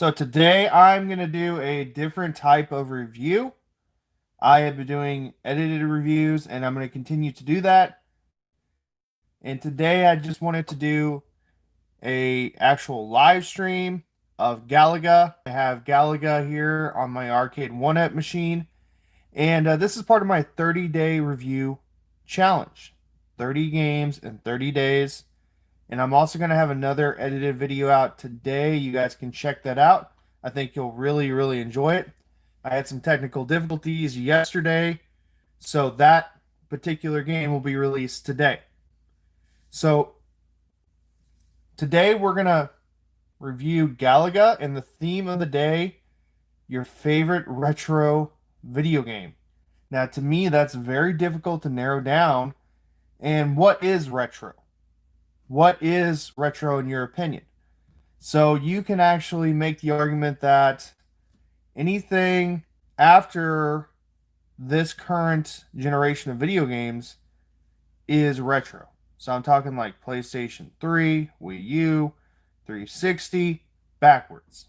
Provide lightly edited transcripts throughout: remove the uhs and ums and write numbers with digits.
So today I'm going to do a different type of review. I have been doing edited reviews and I'm going to continue to do that. And today I just wanted to do a actual live stream of Galaga. I have Galaga here on my arcade one-up machine. And this is part of my 30-day review challenge. 30 games in 30 days. And I'm also going to have another edited video out today. You guys can check that out. I think you'll really enjoy it. I had some technical difficulties yesterday, so that particular game will be released today. So today we're going to review Galaga, and the theme of the day, your favorite retro video game. Now, to me, that's very difficult to narrow down. And what is retro? What is retro in your opinion? So you can actually make the argument that anything after this current generation of video games is retro. So I'm talking like PlayStation 3, Wii U, 360, backwards.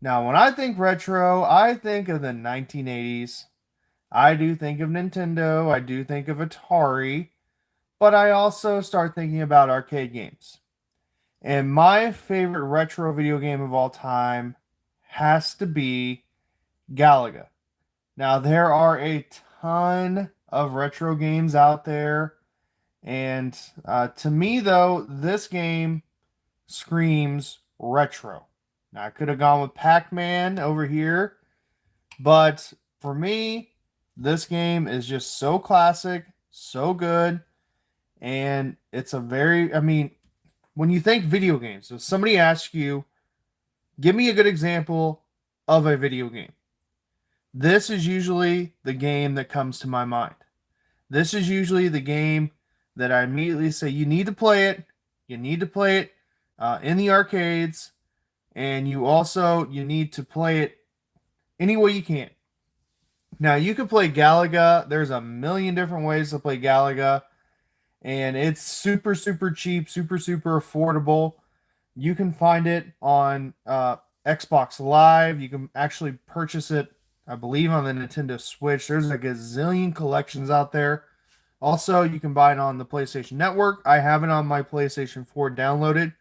Now, when I think retro, I think of the 1980s. I do think of Nintendo. I do think of Atari. But I also start thinking about arcade games. And my favorite retro video game of all time has to be Galaga. Now, there are a ton of retro games out there. And to me, though, this game screams retro. Now, I could have gone with Pac-Man over here. But for me, this game is just so classic, so good. And it's a very, when you think video games, if somebody asks you, give me a good example of a video game, this is usually the game that comes to my mind. This is usually the game that I immediately say, you need to play it. You need to play it in the arcades. And you need to play it any way you can. Now, you can play Galaga. There's a million different ways to play Galaga. And it's super cheap, super affordable. You can find it on Xbox Live. You can actually purchase it, I believe, on the Nintendo Switch. There's a gazillion collections out there. Also, you can buy it on the PlayStation Network. I have it on my PlayStation 4 downloaded,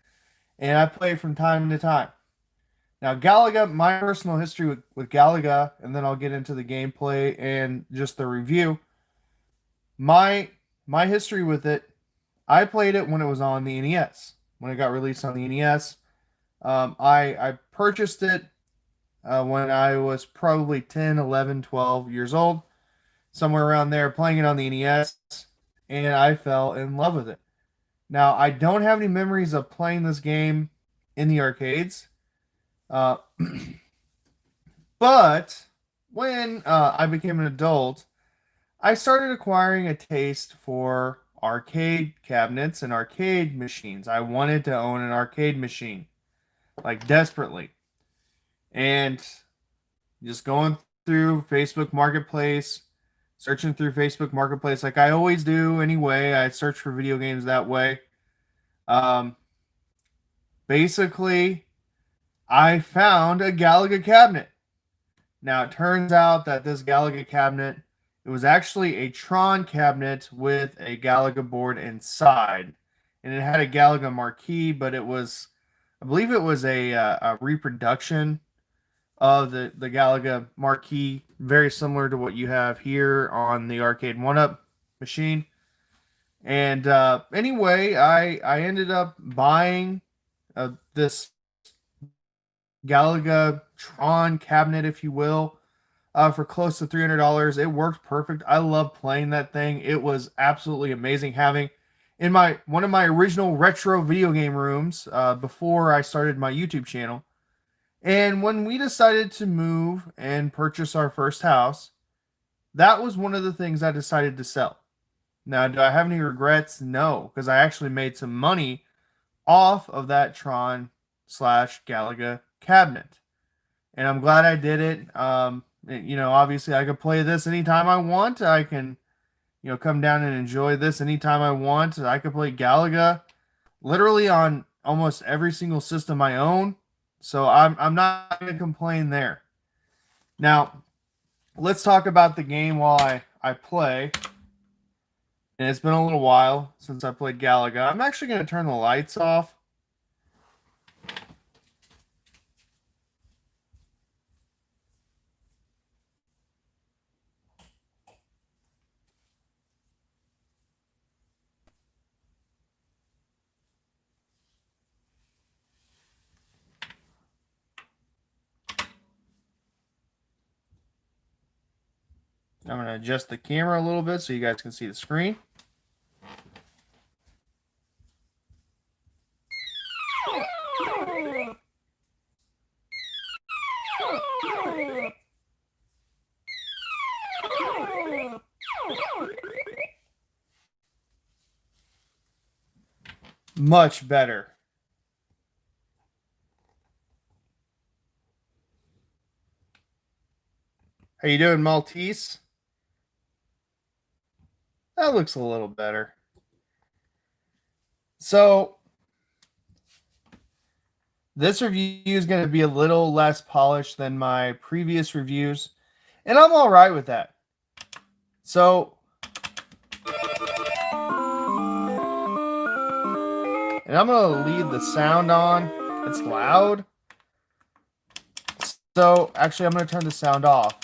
and I play it from time to time. Now, Galaga, my personal history with Galaga, and then I'll get into the gameplay and just the review. My history with it, I played it when it was on the NES. When it got released on the NES, I purchased it when I was probably 10, 11, 12 years old, somewhere around there, playing it on the NES, and I fell in love with it. Now, I don't have any memories of playing this game in the arcades, uh, but when I became an adult, I started acquiring a taste for arcade cabinets and arcade machines. I wanted to own an arcade machine, like desperately. And just going through Facebook Marketplace, searching through Facebook Marketplace like I always do anyway. I search for video games that way. Um, Basically, I found a Galaga cabinet. Now, it turns out that this Galaga cabinet, it was actually a Tron cabinet with a Galaga board inside. And it had a Galaga marquee, but it was, I believe it was a reproduction of the Galaga marquee, very similar to what you have here on the Arcade 1-Up machine. And anyway, I ended up buying this Galaga Tron cabinet, if you will, for close to $300. It worked perfect. I love playing that thing. It was absolutely amazing having in one of my original retro video game rooms before I started my YouTube channel. And when we decided to move and purchase our first house, that was one of the things I decided to sell. Now, do I have any regrets? No, because I actually made some money off of that Tron slash Galaga cabinet. And I'm glad I did it. Obviously I could play this anytime I want. I can, come down and enjoy this anytime I want. I could play Galaga literally on almost every single system I own. So I'm not going to complain there. Now, let's talk about the game while I play. And it's been a little while since I played Galaga. I'm actually going to turn the lights off. I'm going to adjust the camera a little bit so you guys can see the screen. Much better. How you doing, Maltese? That looks a little better. So this review is going to be a little less polished than my previous reviews, and I'm all right with that. So, and I'm going to leave the sound on. It's loud. So, actually, I'm going to turn the sound off.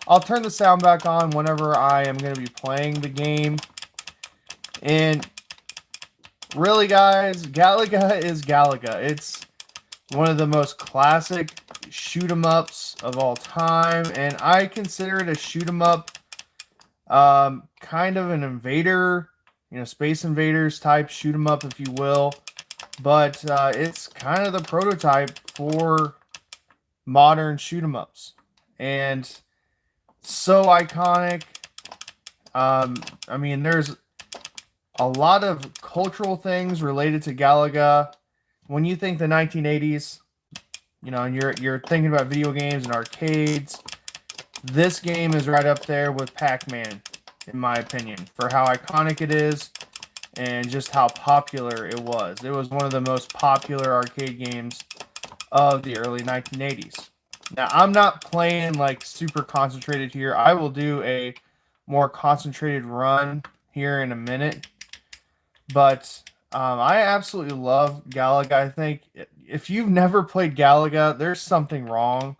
I'll turn the sound back on whenever I am going to be playing the game. And really, guys, Galaga is Galaga. It's one of the most classic shoot 'em ups of all time, and I consider it a shoot 'em up, kind of an invader, Space Invaders type shoot 'em up, if you will. But it's kind of the prototype for modern shoot 'em ups, and so iconic. I mean, there's a lot of cultural things related to Galaga. When you think the 1980s, and you're thinking about video games and arcades, this game is right up there with Pac-Man, in my opinion, for how iconic it is and just how popular it was. It was one of the most popular arcade games of the early 1980s. Now, I'm not playing like super concentrated here. I will do a more concentrated run here in a minute. But I absolutely love Galaga. I think if you've never played Galaga, there's something wrong.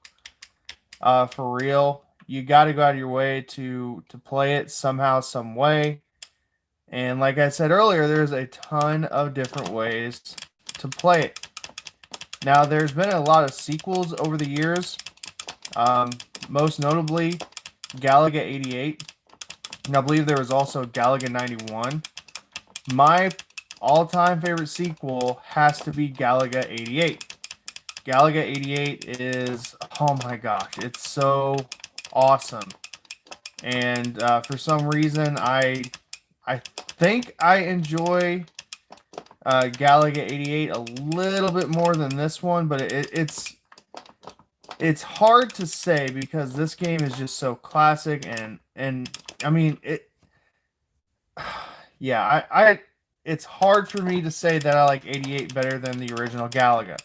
For real. You got to go out of your way to play it somehow, some way. And like I said earlier, there's a ton of different ways to play it. Now, there's been a lot of sequels over the years. Most notably, Galaga 88. And I believe there was also Galaga 91. My all-time favorite sequel has to be Galaga 88. Galaga 88 is, oh my gosh, it's so awesome. And for some reason, I think I enjoy Galaga 88 a little bit more than this one, but it's hard to say because this game is just so classic, and I mean it. Yeah, it's hard for me to say that I like 88 better than the original Galaga.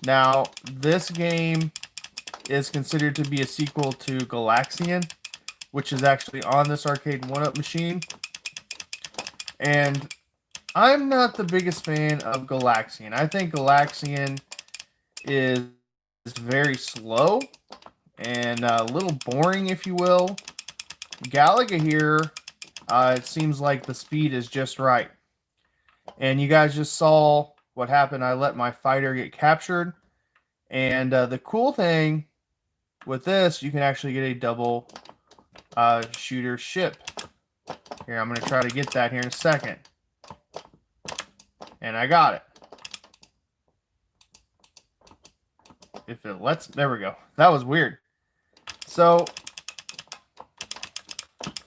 Now, this game is considered to be a sequel to Galaxian, which is actually on this arcade 1-up machine. And I'm not the biggest fan of Galaxian. I think Galaxian is very slow and a little boring, if you will. Galaga here, it seems like the speed is just right. And you guys just saw what happened. I let my fighter get captured. And the cool thing with this, you can actually get a double shooter ship. Here, I'm going to try to get that here in a second. And I got it. If it lets, there we go. That was weird. So,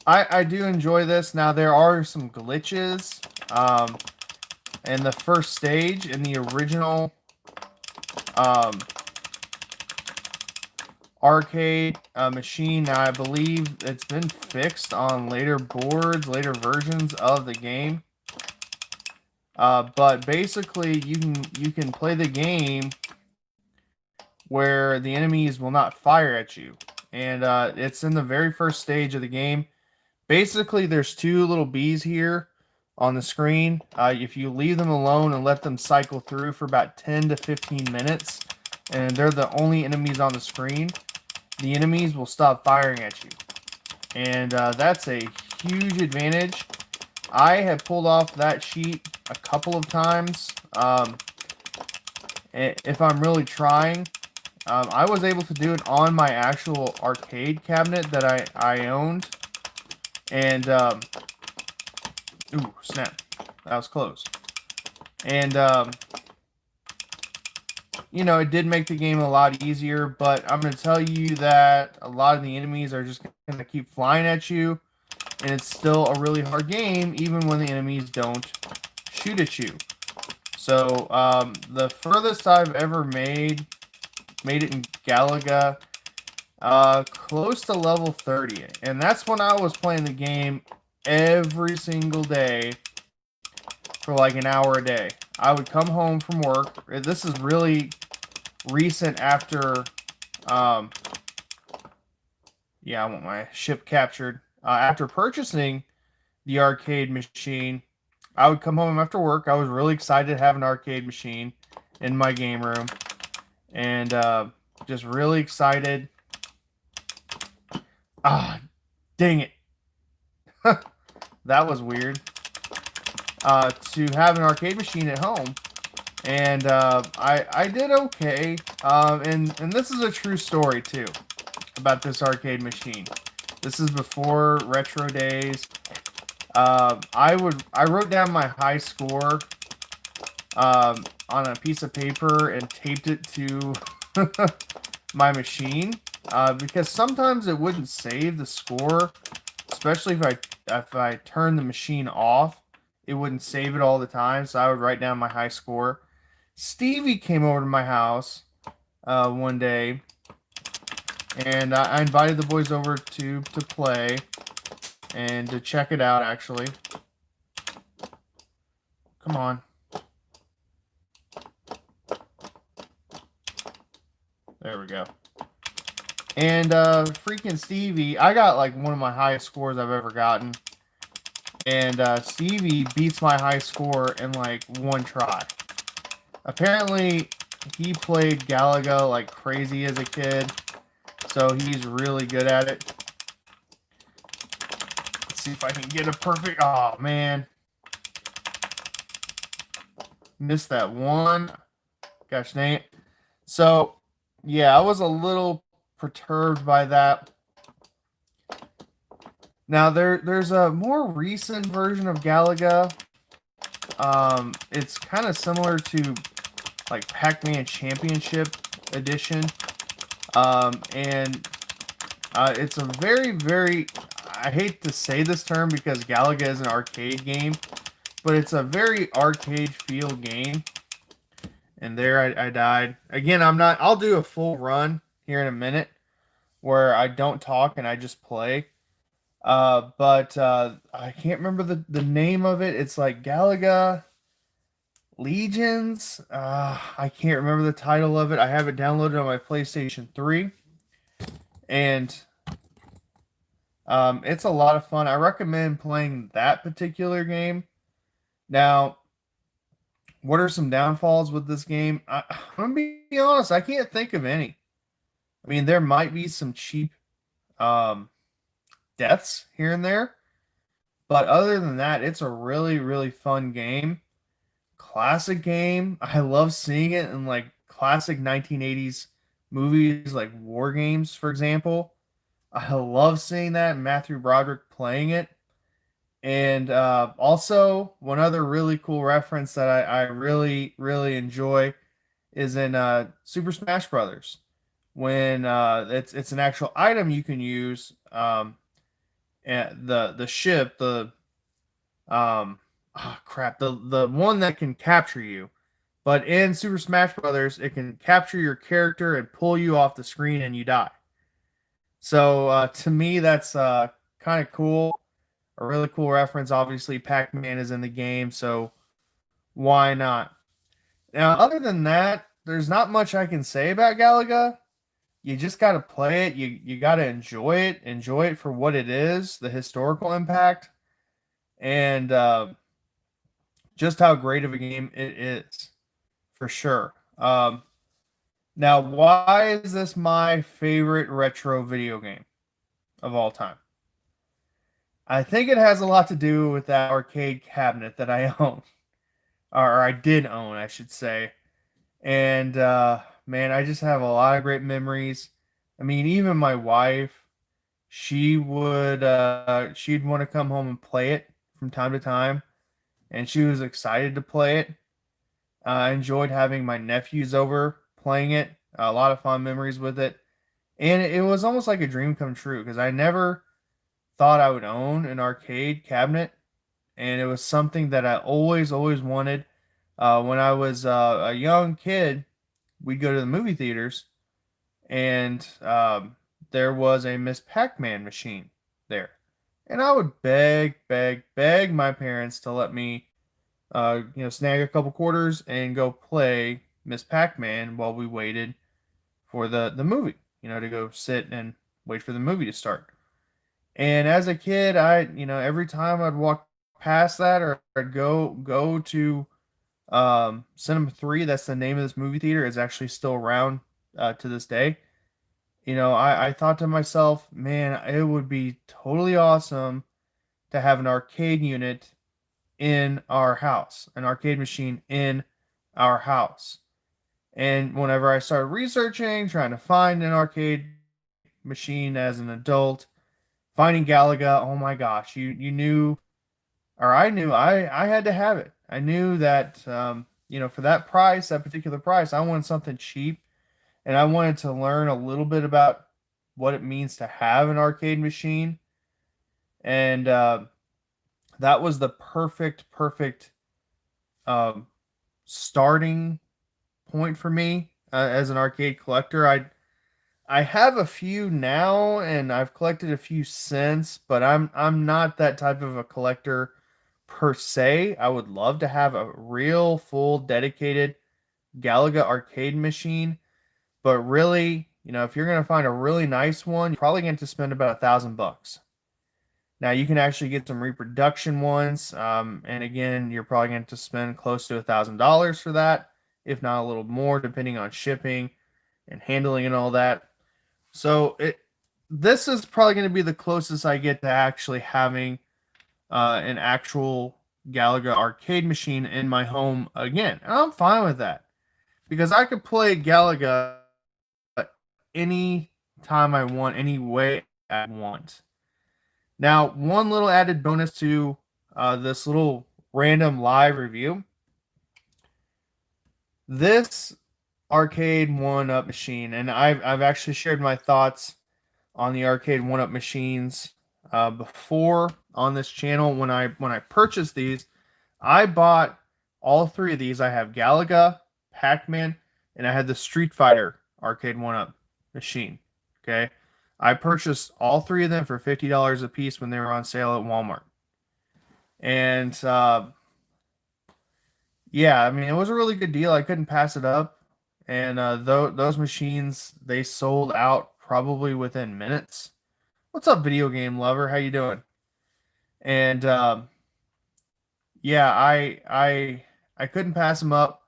I do enjoy this. Now, there are some glitches. In the first stage, in the original arcade machine, now I believe it's been fixed on later boards, later versions of the game. But basically, you can play the game where the enemies will not fire at you. And it's in the very first stage of the game. Basically, there's two little bees here on the screen. If you leave them alone and let them cycle through for about 10 to 15 minutes, and they're the only enemies on the screen, the enemies will stop firing at you. And that's a huge advantage. I have pulled off that sheet a couple of times. If I'm really trying, I was able to do it on my actual arcade cabinet that I owned. And, ooh, snap. That was close. And, you know, it did make the game a lot easier, but I'm going to tell you that a lot of the enemies are just going to keep flying at you, and it's still a really hard game, even when the enemies don't shoot at you. So, the furthest I've ever made it in Galaga, close to level 30, and that's when I was playing the game every single day for like an hour a day. I would come home from work. This is really recent after, yeah, I want my ship captured. After purchasing the arcade machine, I would come home after work. I was really excited to have an arcade machine in my game room, and just really excited. Ah, dang it. That was weird. To have an arcade machine at home. And I did okay. And this is a true story, too, about this arcade machine. This is before retro days. I wrote down my high score on a piece of paper and taped it to my machine. Because sometimes it wouldn't save the score, especially if I turn the machine off. It wouldn't save it all the time, so I would write down my high score. Stevie came over to my house one day, and I invited the boys over to play and to check it out, actually. Come on. There we go. And freaking Stevie, I got like one of my highest scores I've ever gotten. And Stevie beats my high score in like one try. Apparently, he played Galaga like crazy as a kid, so he's really good at it. Let's see if I can get a perfect... Oh, man. Missed that one. Gosh dang it. So, yeah, I was a little perturbed by that. Now, there's a more recent version of Galaga. It's kind of similar to like Pac-Man Championship Edition. And it's a very, very... I hate to say this term because Galaga is an arcade game, but it's a very arcade feel game. And there I died. Again, I'll do a full run here in a minute where I don't talk and I just play. But I can't remember the name of it. It's like Galaga Legions. I can't remember the title of it. I have it downloaded on my PlayStation 3. And it's a lot of fun. I recommend playing that particular game. Now, what are some downfalls with this game? I'm going to be honest, I can't think of any. I mean, there might be some cheap deaths here and there. But other than that, it's a really, really fun game. Classic game. I love seeing it in like classic 1980s movies like War Games, for example. I love seeing that, Matthew Broderick playing it. And also, one other really cool reference that I really, really enjoy is in Super Smash Brothers. When it's an actual item you can use, and the ship, the the one that can capture you. But in Super Smash Brothers, it can capture your character and pull you off the screen and you die. So to me, that's kind of cool. A really cool reference. Obviously, Pac-Man is in the game, so why not? Now, other than that, there's not much I can say about Galaga. You just got to play it. You got to enjoy it for what it is, the historical impact, and just how great of a game it is, for sure. Now, why is this my favorite retro video game of all time? I think it has a lot to do with that arcade cabinet that I own, or I did own, I should say. And man, I just have a lot of great memories. I mean, even my wife, she'd want to come home and play it from time to time, and she was excited to play it. I enjoyed having my nephews over playing it. A lot of fun memories with it, and it was almost like a dream come true because I never thought I would own an arcade cabinet, and it was something that I always wanted. When I was a young kid, we'd go to the movie theaters, and there was a Miss Pac-Man machine there, and I would beg my parents to let me, snag a couple quarters and go play Miss Pac-Man while we waited for the movie, to go sit and wait for the movie to start. And as a kid, every time I'd walk past that, or I'd go to Cinema 3, that's the name of this movie theater, is actually still around to this day. I thought to myself, man, it would be totally awesome to have an arcade unit in our house, an arcade machine in our house. And whenever I started researching, trying to find an arcade machine as an adult, finding Galaga, oh my gosh, you knew, or I knew, I had to have it. I knew that, for that price, that particular price, I wanted something cheap, and I wanted to learn a little bit about what it means to have an arcade machine. And that was the perfect um, starting point for me as an arcade collector. I have a few now, and I've collected a few since, but I'm not that type of a collector per se. I would love to have a real full dedicated Galaga arcade machine, but really, if you're gonna find a really nice one, you're probably going to spend about $1,000. Now you can actually get some reproduction ones, and again, you're probably going to spend close to $1,000 for that, if not a little more, depending on shipping and handling and all that. So this is probably going to be the closest I get to actually having an actual Galaga arcade machine in my home again. And I'm fine with that because I could play Galaga any time I want, any way I want. Now, one little added bonus to this little random live review. This arcade one-up machine, and I've actually shared my thoughts on the arcade one-up machines before on this channel. When I purchased these, I bought all three of these. I have Galaga, Pac-Man, and I had the Street Fighter arcade one-up machine. Okay, I purchased all three of them for $50 a piece when they were on sale at Walmart. And yeah, I mean, it was a really good deal. I couldn't pass it up. And those machines, they sold out probably within minutes. What's up, video game lover? How you doing? And yeah, I couldn't pass them up.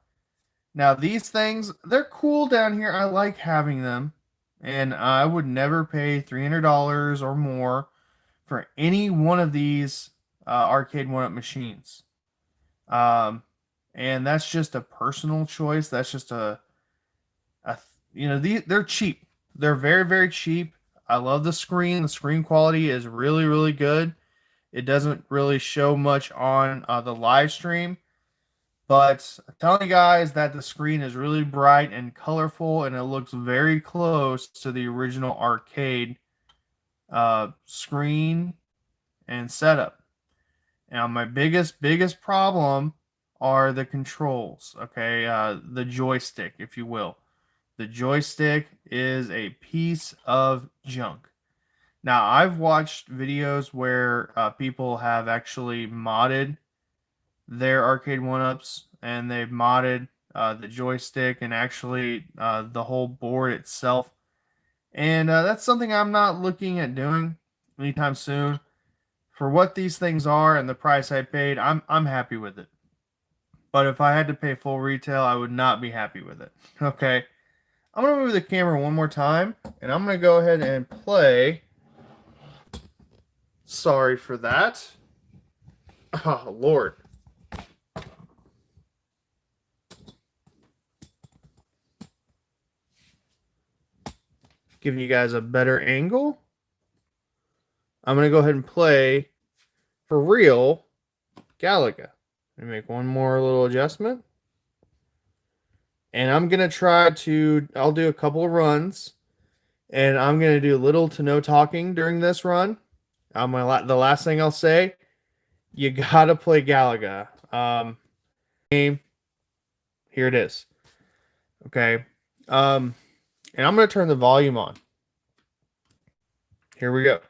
Now these things, they're cool down here. I like having them, and I would never pay $300 or more for any one of these arcade one-up machines. Um, and that's just a personal choice. That's just they're cheap. They're very cheap. I love the screen. The screen quality is really good. It doesn't really show much on the live stream, but I'm telling you guys that the screen is really bright and colorful, and it looks very close to the original arcade screen and setup. Now, my biggest problem are the controls. Okay, the joystick, if you will. The joystick is a piece of junk. Now, I've watched videos where people have actually modded their arcade one-ups, and they've modded the joystick, and actually the whole board itself. And that's something I'm not looking at doing anytime soon. For what these things are and the price I paid, I'm happy with it. But if I had to pay full retail, I would not be happy with it. Okay. I'm going to move the camera one more time, and I'm going to go ahead and play. Sorry for that. Oh, Lord. Giving you guys a better angle. I'm going to go ahead and play, for real, Galaga. Let me make one more little adjustment. And I'm going to I'll do a couple of runs. And I'm going to do little to no talking during this run. The last thing I'll say, you got to play Galaga. Game. Here it is. Okay. And I'm going to turn the volume on. Here we go.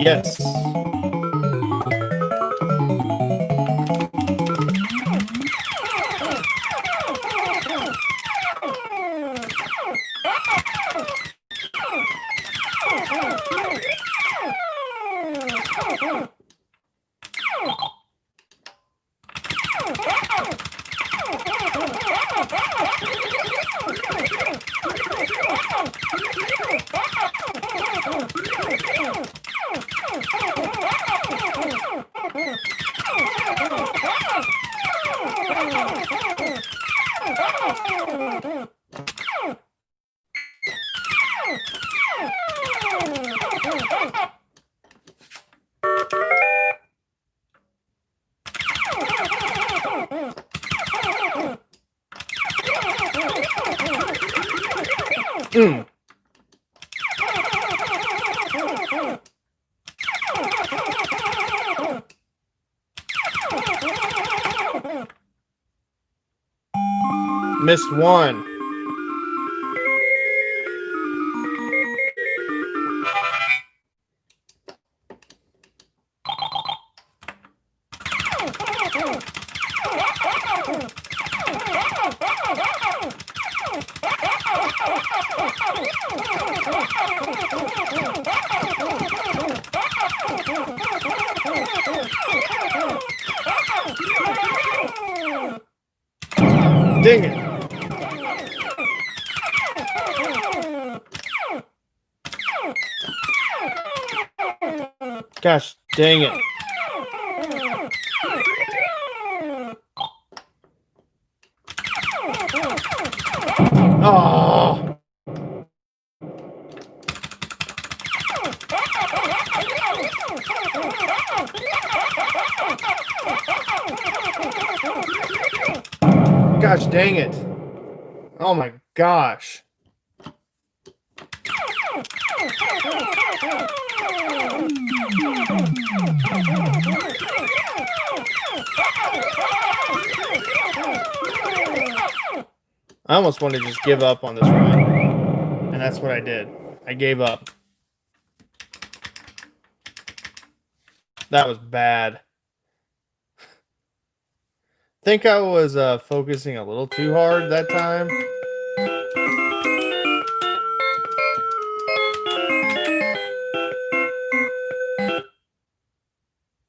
Yes. Missed one. Dang it. Gosh, dang it. Oh. Gosh, dang it. Oh my gosh. I almost wanted to just give up on this run. And that's what I did. I gave up. That was bad. I think I was focusing a little too hard that time.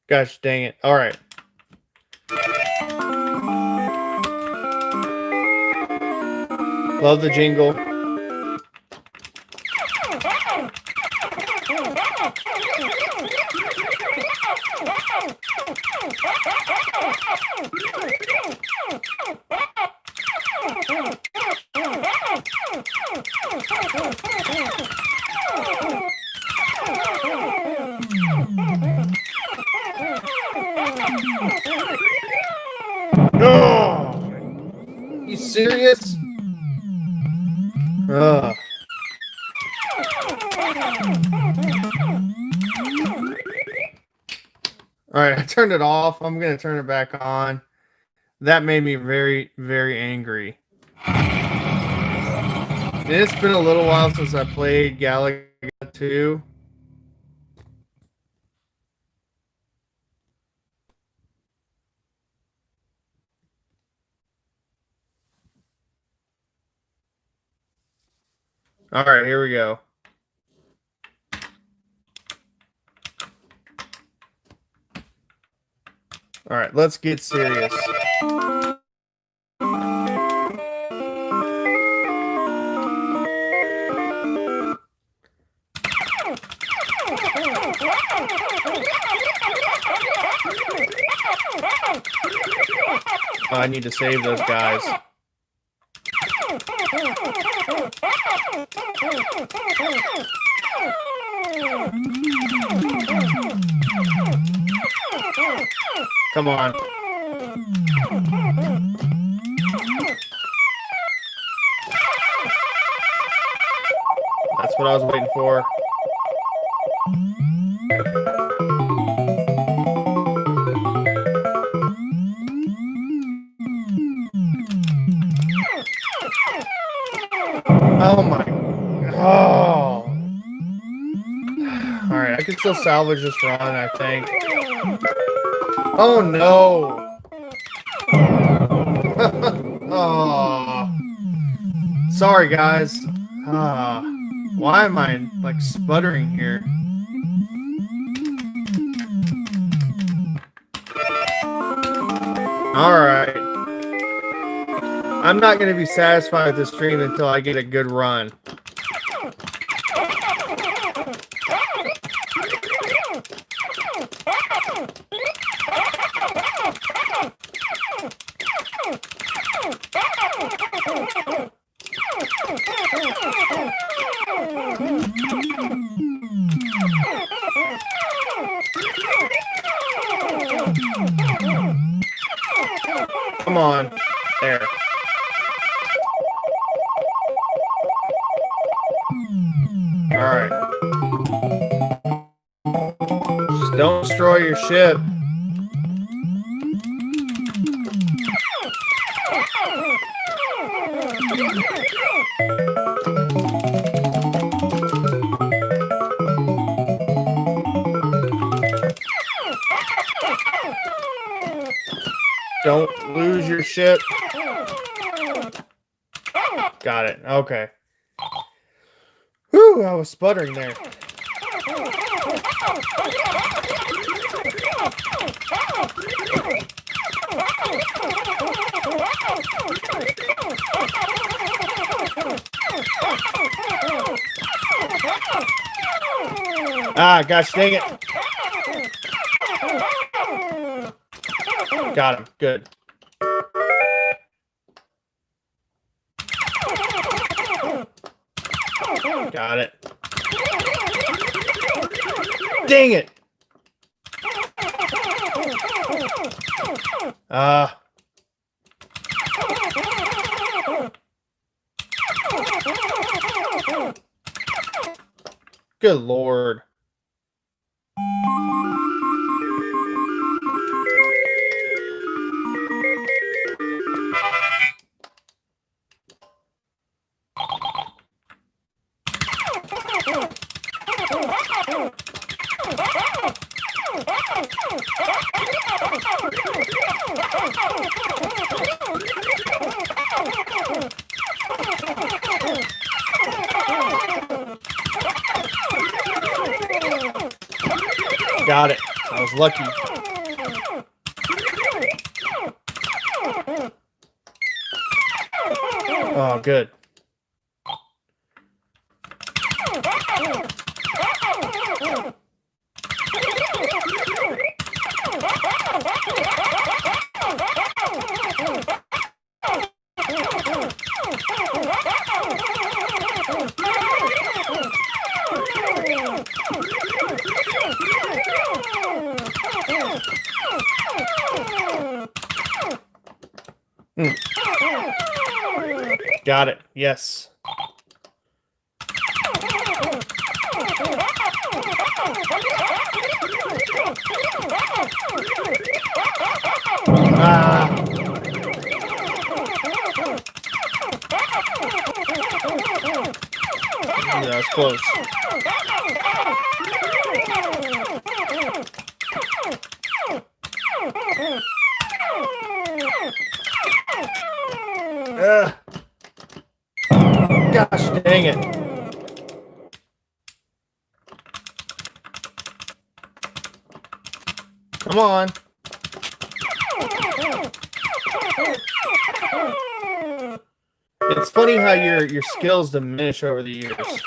Gosh dang it. All right. Love the jingle. serious? Ugh. Alright, I turned it off. I'm going to turn it back on. That made me very, very angry. And it's been a little while since I played Galaga 2. Alright, here we go. Alright, let's get serious. Oh, I need to save those guys. Come on. That's what I was waiting for. Oh my. Oh. Alright, I can still salvage this run, I think. Oh no. Oh. Sorry, guys. Why am I, like, sputtering here? Alright. I'm not going to be satisfied with this stream until I get a good run. Come on. There. Alright. Just don't destroy your ship. Don't lose your ship. Got it. Okay. Whew, I was sputtering there. Ah, gosh dang it. Got him. Good. Got it. Dang it. Good Lord. Got it. I was lucky. Oh, good. Got it. Yes. Ah. Yeah, that's close. Gosh dang it. Come on. It's funny how your skills diminish over the years.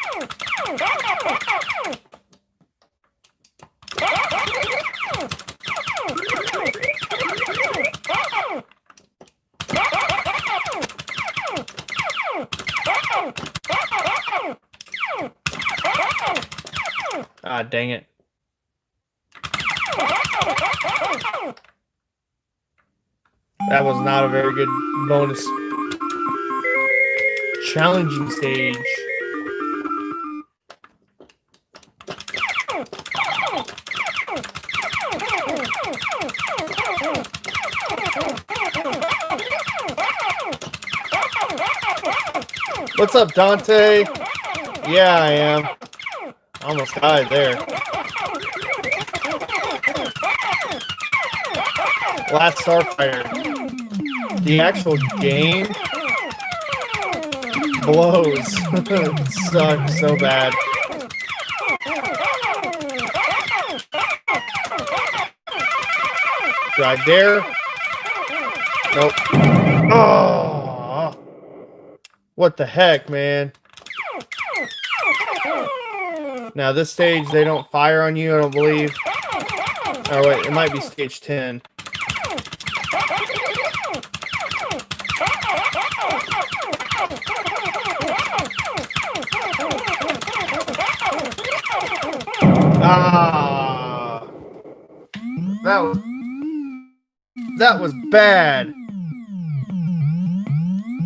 Ah, dang it. That was not a very good bonus. Challenging stage. What's up, Dante? Yeah, I am. Almost died there. Last Starfighter. The actual game blows. It sucks so bad. Do I dare? Nope. Oh, what the heck, man? Now this stage, they don't fire on you, I don't believe. Oh wait, it might be stage 10. Ah, that was bad.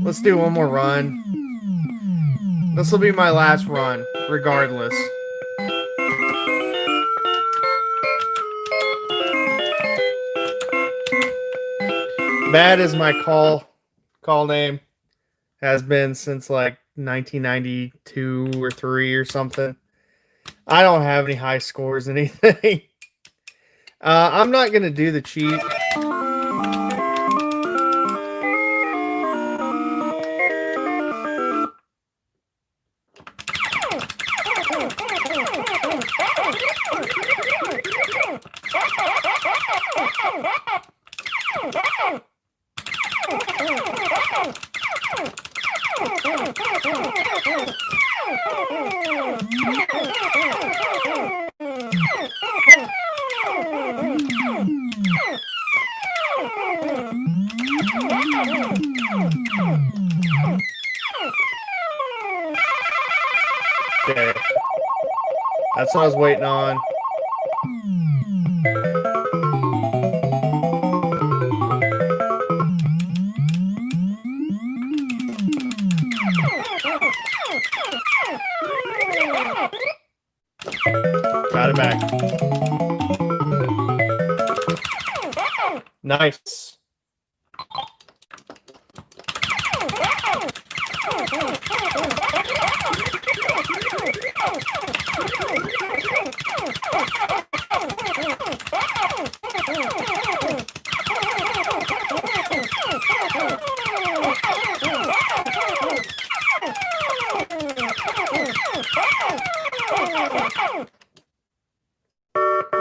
Let's do one more run. This will be my last run, regardless. Bad is my call name. Has been since like 1992 or 3 or something. I don't have any high scores, anything. I'm not going to do the cheat. Okay. That's what I was waiting on. Got it back. Nice.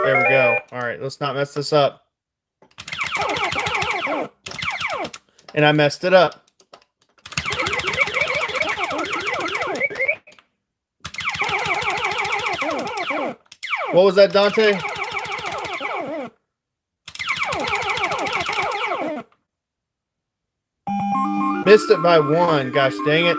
There we go. All right, let's not mess this up. And I messed it up. What was that, Dante? Missed it by 1. Gosh dang it.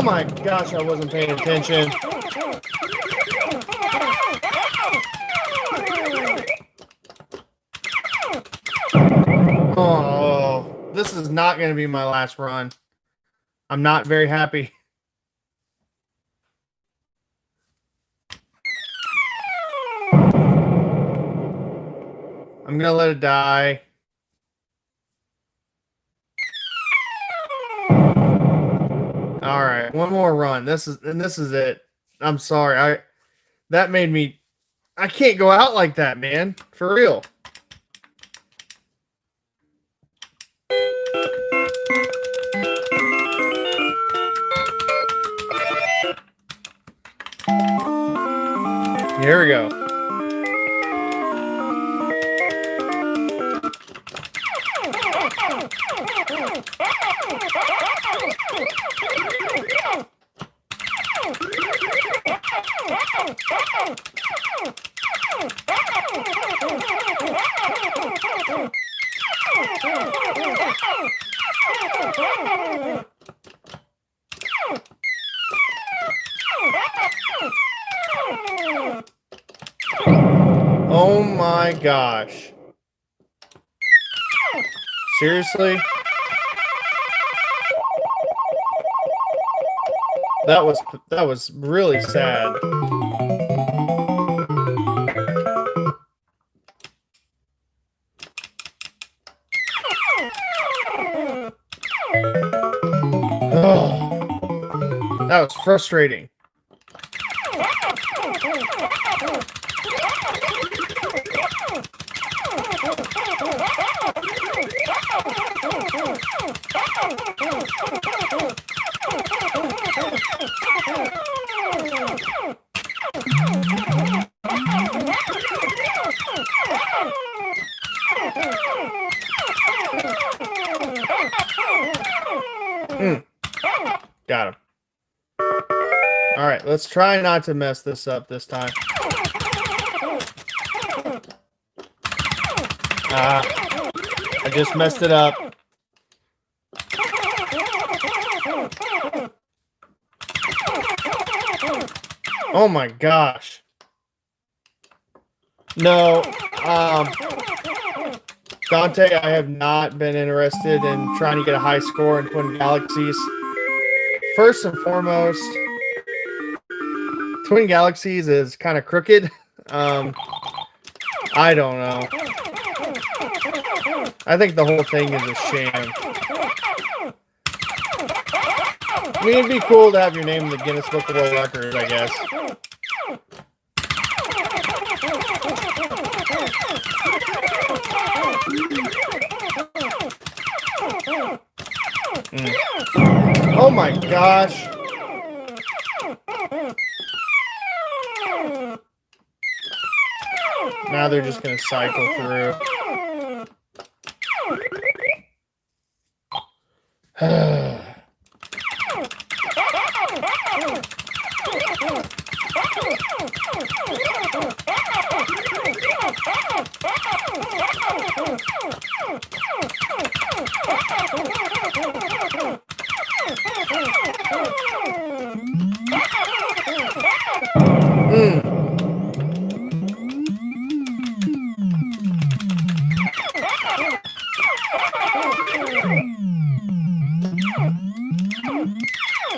my gosh, I wasn't paying attention. Oh, this is not going to be my last run. I'm not very happy. I'm going to let it die. All right, one more run. This is it. I'm sorry. That made me. I can't go out like that, man. For real. Here we go. Oh my gosh. Seriously? That was really sad. Oh, that was frustrating. Got him. All right, let's try not to mess this up this time. I just messed it up. Oh my gosh. No, Dante, I have not been interested in trying to get a high score in Twin Galaxies. First and foremost, Twin Galaxies is kind of crooked. I don't know. I think the whole thing is a sham. I mean, it'd be cool to have your name in the Guinness Book of World Records, I guess. Oh my gosh. Now they're just going to cycle through.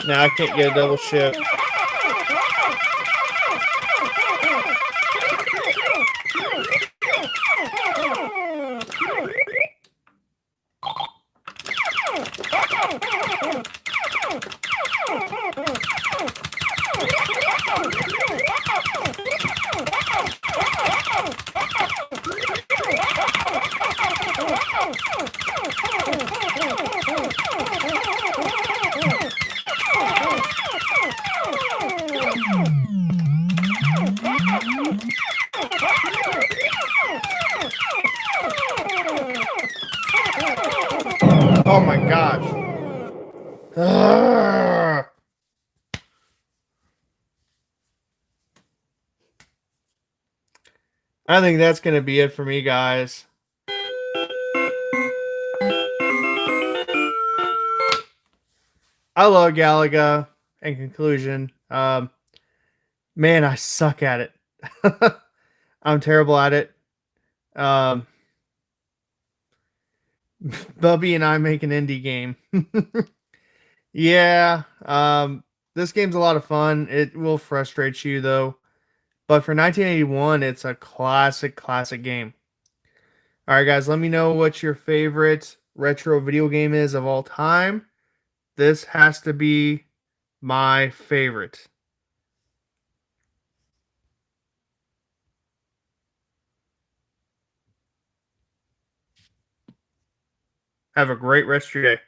Now I can't get a double shift. Oh my gosh. I think that's going to be it for me, guys. I love Galaga. and conclusion. Man, I suck at it. I'm terrible at it. Um, Bubby and I make an indie game. Yeah, this game's a lot of fun. It will frustrate you though. But for 1981, it's a classic game. All right, guys, let me know what your favorite retro video game is of all time. This has to be my favorite. Have a great rest of your day.